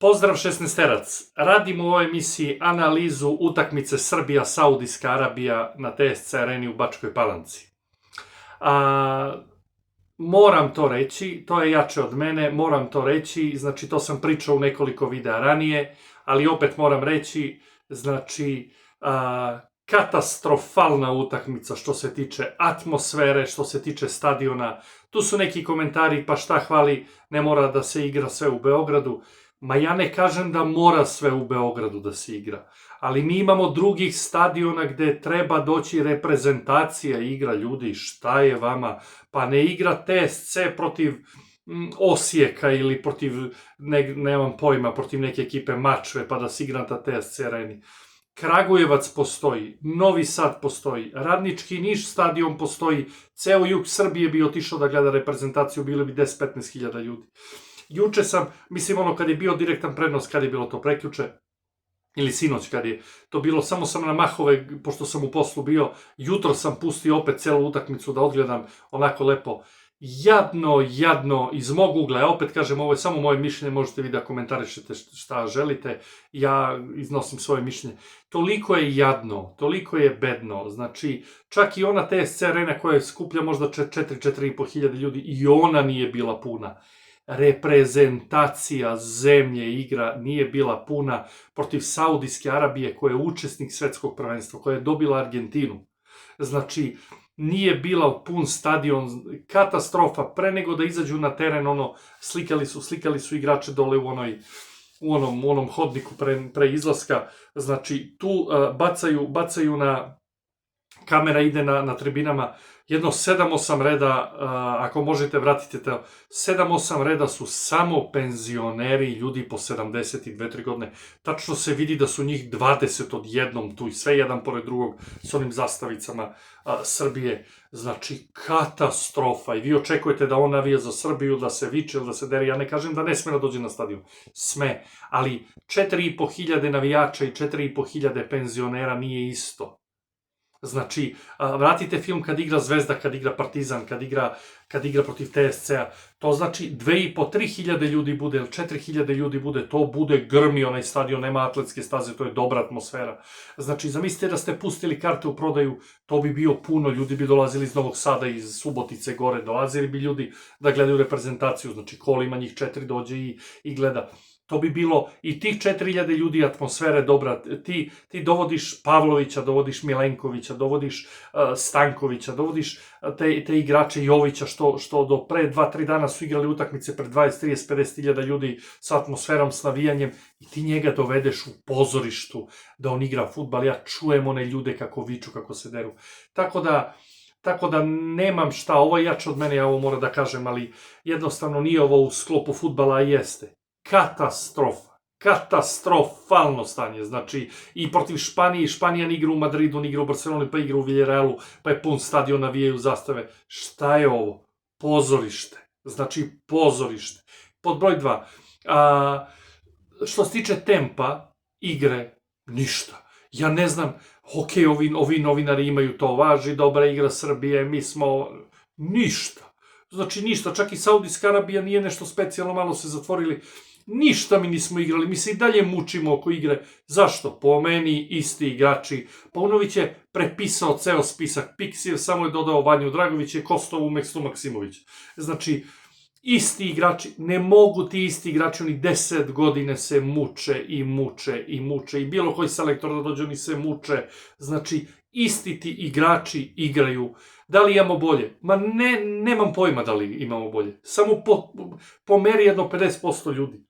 Pozdrav 16-terac. Radim u ovoj emisiji analizu utakmice Srbija-Saudijska Arabija na TSC areni u Bačkoj Palanci. Moram to reći, to je jače od mene, moram to reći, znači to sam pričao u nekoliko videa ranije, ali opet moram reći, znači katastrofalna utakmica što se tiče atmosfere, što se tiče stadiona. Tu su neki komentari, pa šta hvali, ne mora da se igra sve u Beogradu. Ma ja ne kažem da mora sve u Beogradu da se igra, ali mi imamo drugih stadiona gde treba doći reprezentacija igra, ljudi, šta je vama? Pa ne igra TSC protiv Osijeka ili protiv, nemam pojma, protiv neke ekipe Mačve pa da se igra na TSC areni. Kragujevac postoji, Novi Sad postoji, Radnički Niš stadion postoji, ceo jug Srbije bi otišao da gleda reprezentaciju, bilo bi 10-15 hiljada ljudi. Juče sam, mislim kad je bio direktan prenos, kad je bilo to prekjuče, ili sinoć kad je to bilo, samo sam na mahove, pošto sam u poslu bio, jutro sam pustio opet celu utakmicu da odgledam onako lepo. Jadno, iz mog ugla, ja opet kažem, ovo je samo moje mišljenje, možete vi da komentarišete šta želite, ja iznosim svoje mišljenje. Toliko je jadno, toliko je bedno, znači, čak i ona TSC arena koja skuplja možda 4-4,5 hiljade ljudi, i ona nije bila puna. Reprezentacija zemlje igra nije bila puna protiv Saudijske Arabije koja je učesnik svetskog prvenstva, koja je dobila Argentinu. Znači, nije bila pun stadion, katastrofa, pre nego da izađu na teren, slikali su igrače dole u onom hodniku pre izlaska, znači tu bacaju kamera ide na tribinama, jedno 7-8 reda, ako možete vratite to, 7-8 reda su samo penzioneri, ljudi po 72-3 godine. Tačno se vidi da su njih 20 odjednom tu i sve jedan pored drugog s onim zastavicama Srbije. Znači, katastrofa. I vi očekujete da on navija za Srbiju, da se viče, da se dere. Ja ne kažem da ne sme da dođe na stadion. Sme. Ali 4,5 hiljade navijača i 4,5 hiljade penzionera nije isto. Znači, vratite film kad igra Zvezda, kad igra Partizan, kad igra protiv TSC-a, to znači 2,5-3 hiljade ljudi bude, ili 4 hiljade ljudi bude, to bude grmi onaj stadion, nema atletske staze, to je dobra atmosfera. Znači, zamislite da ste pustili karte u prodaju, to bi bio puno, ljudi bi dolazili iz Novog Sada, iz Subotice gore, dolazili bi ljudi da gledaju reprezentaciju, znači kolima njih 4 dođe i gleda. To bi bilo i tih 4.000 ljudi, atmosfere dobra, ti dovodiš Pavlovića, dovodiš Milenkovića, dovodiš Stankovića, dovodiš te igrače Jovića, što do pre 2-3 dana su igrali utakmice pred 20, 30, 50.000 ljudi sa atmosferom, s navijanjem, i ti njega dovedeš u pozorištu da on igra fudbal. Ja čujem one ljude kako viču, kako se deru. Tako da nemam šta, ovo je jače od mene, ja ovo moram da kažem, ali jednostavno nije ovo u sklopu fudbala, a jeste. Katastrofalno stanje, znači i protiv Španije, Španija ne igra u Madridu, ne igra u Barceloni, pa igra u Villarrealu, pa je pun stadion, navijaju zastave. Šta je ovo? Pozorište, znači pozorište. Pod broj 2, što se tiče tempa igre, ništa. Ja ne znam, ok, ovi novinari imaju to, važi, dobra igra Srbije, mi smo, ništa. Znači ništa, čak i Saudijska Arabija nije nešto specijalno, malo se zatvorili. Ništa mi nismo igrali, mi se i dalje mučimo oko igre. Zašto? Po meni isti igrači. Paunović je prepisao ceo spisak, Pixijev samo je dodao Vanju Dragović, je Kostovu, Mekstu Maksimović. Znači, isti igrači, ne mogu ti isti igrači, oni 10 godine se muče i bilo koji selektor da dođe, oni se muče. Znači, isti ti igrači igraju. Da li imamo bolje? Ma nemam pojma da li imamo bolje. Samo po meri jedno 50% ljudi.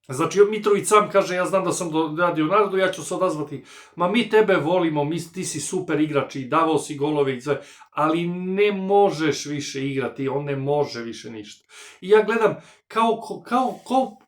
Znači, Mitrović sam kaže, ja znam da sam radio u narodu, ja ću se odazvati. Ma mi tebe volimo, ti si super igrač i davao si golove i sve, ali ne možeš više igrati, on ne može više ništa. I ja gledam, kao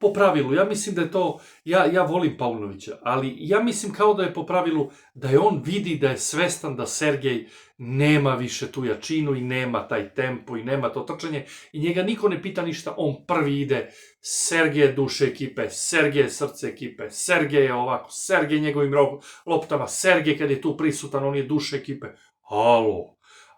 po pravilu, ja mislim da je to, ja volim Paunovića, ali ja mislim kao da je po pravilu da je on vidi da je svestan da Sergej nema više tu jačinu i nema taj tempo i nema to trčanje i njega niko ne pita ništa, on prvi ide, Sergej je duše ekipe, Sergej je srce ekipe, Sergej je ovako, Sergej njegovim loptama, Sergej kad je tu prisutan, on je duše ekipe.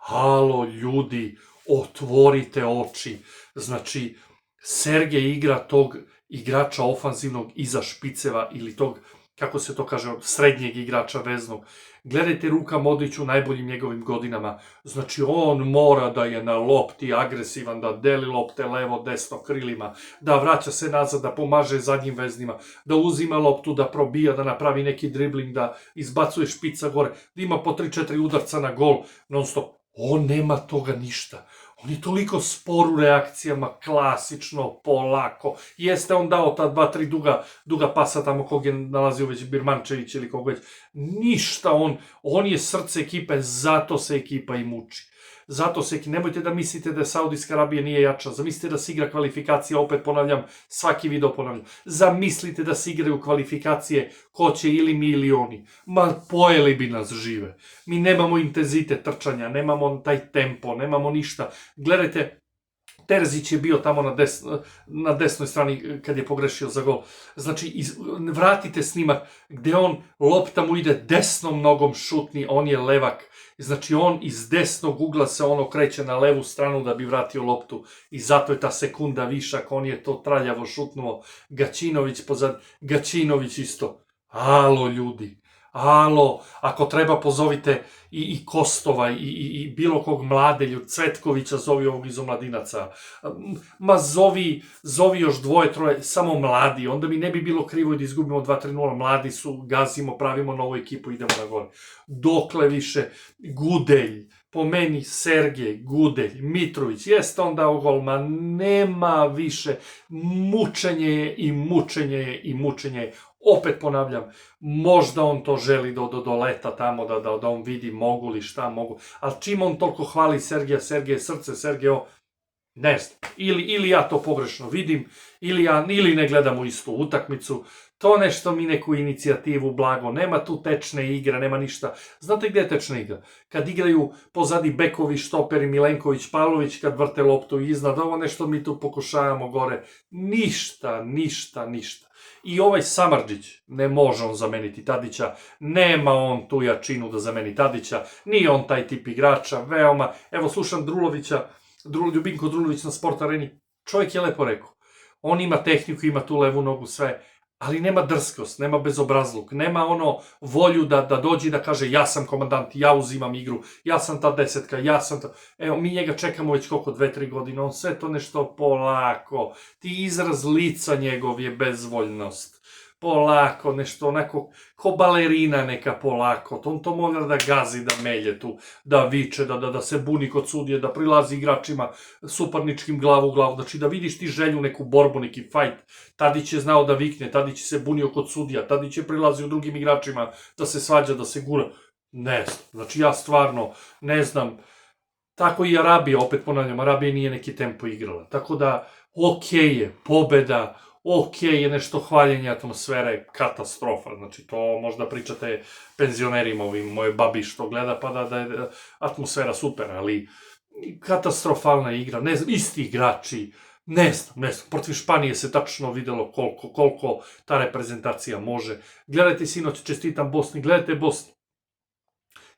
Halo, ljudi, otvorite oči. Znači, Sergej igra tog igrača ofanzivnog iza špiceva ili tog, kako se to kaže, srednjeg igrača veznog. Gledajte Luka Modrić u najboljim njegovim godinama. Znači, on mora da je na lopti agresivan, da deli lopte levo, desno krilima, da vraća se nazad, da pomaže zadnjim veznima, da uzima loptu, da probija, da napravi neki dribling, da izbacuje špica gore, da ima po 3-4 udarca na gol, non stop. On nema toga ništa. On je toliko spor u reakcijama, klasično, polako. Jeste on dao ta 2-3 duga pasa tamo kog je nalazio već Birmančević ili kog već. Ništa on je srce ekipe, zato se ekipa i muči. Nemojte da mislite da Saudijska Arabija nije jača, zamislite da se igra kvalifikacija, opet ponavljam, svaki video ponavljam, zamislite da se igraju kvalifikacije ko će ili mi ili oni, ma pojeli bi nas žive, mi nemamo intenzitet trčanja, nemamo taj tempo, nemamo ništa, gledajte, Terzić je bio tamo na desnoj strani kad je pogrešio za gol. Znači, vratite snimak gde lopta mu ide desnom nogom šutni, on je levak. Znači, on iz desnog ugla se okreće na levu stranu da bi vratio loptu i zato je ta sekunda višak, on je to traljavo šutnuo. Gaćinović pozad, Gaćinović isto. Alo, ljudi. Alo, ako treba pozovite i Kostova i bilo kog Mladelju, Cvetkovića zovi ovog iz omladinaca, ma zovi još 2-3, samo mladi, onda mi ne bi bilo krivo da izgubimo 2-3-0, mladi su, gazimo, pravimo novu ekipu, idemo na gore. Dokle više, Gudelj, po meni Sergej, Gudelj, Mitrović, jeste on dao gol, ma nema više, mučenje je i mučenje je i mučenje je. Opet ponavljam, možda on to želi do leta tamo, da on vidi mogu li šta mogu, ali čim on toliko hvali Sergeja, Sergeje srce, Sergejo, ne znam, ili ja to pogrešno vidim, ili ne gledamo istu utakmicu, to nešto mi neku inicijativu blago, nema tu tečne igre, nema ništa. Znate gde je tečna igra? Kad igraju pozadi bekovi, štoperi, Milenković, Pavlović, kad vrte loptu iznad, ovo nešto mi tu pokušavamo gore, ništa. I ovaj Samardžić, ne može on zameniti Tadića, nema on tu jačinu da zameni Tadića, nije on taj tip igrača, veoma, evo slušam Drulovića, Ljubinko Drulović na Sport Areni, čovjek je lepo rekao, on ima tehniku, ima tu levu nogu, sve, ali nema drskost, nema bezobrazluk, nema volju da dođe i da kaže ja sam komandant, ja uzimam igru, ja sam ta desetka, ja sam ta... Evo, mi njega čekamo već koliko, 2-3 godine, on sve to nešto polako, ti izraz lica njegov je bezvoljnost, polako, nešto onako, ko balerina neka polako, on to mora da gazi, da melje tu, da viče, da se buni kod sudije, da prilazi igračima suparničkim glavu u glavu, znači da vidiš ti želju, neku borbu, neki fajt, Tadić je znao da vikne, Tadić se bunio kod sudija, Tadić je prilazio drugim igračima da se svađa, da se gura, ne znam, znači ja stvarno ne znam, tako i Arabija, opet ponavljam, Arabija nije neki tempo igrala, tako da, okej je, pobeda, okej je nešto hvaljenje atmosfere, katastrofa, znači to možda pričate penzionerima, moje babi što gleda, pa da je atmosfera super, ali katastrofalna igra, ne znam, isti igrači, ne znam, protiv Španije se tačno videlo koliko ta reprezentacija može. Gledajte sinoć, čestitam Bosni, gledajte Bosnu.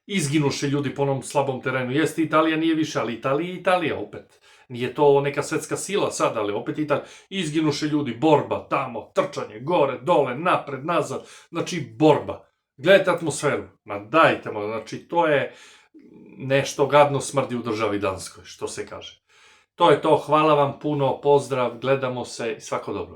Izginuše ljudi po onom slabom terenu, jeste Italija nije više, ali Italija je Italija opet. Nije to neka svetska sila sad, ali opet Italija. Izginuše ljudi, borba, tamo, trčanje, gore, dole, napred, nazad, znači borba. Gledajte atmosferu, ma dajte mu, znači to je nešto gadno smrdi u državi Danskoj, što se kaže. To je to, hvala vam puno, pozdrav, gledamo se i svako dobro.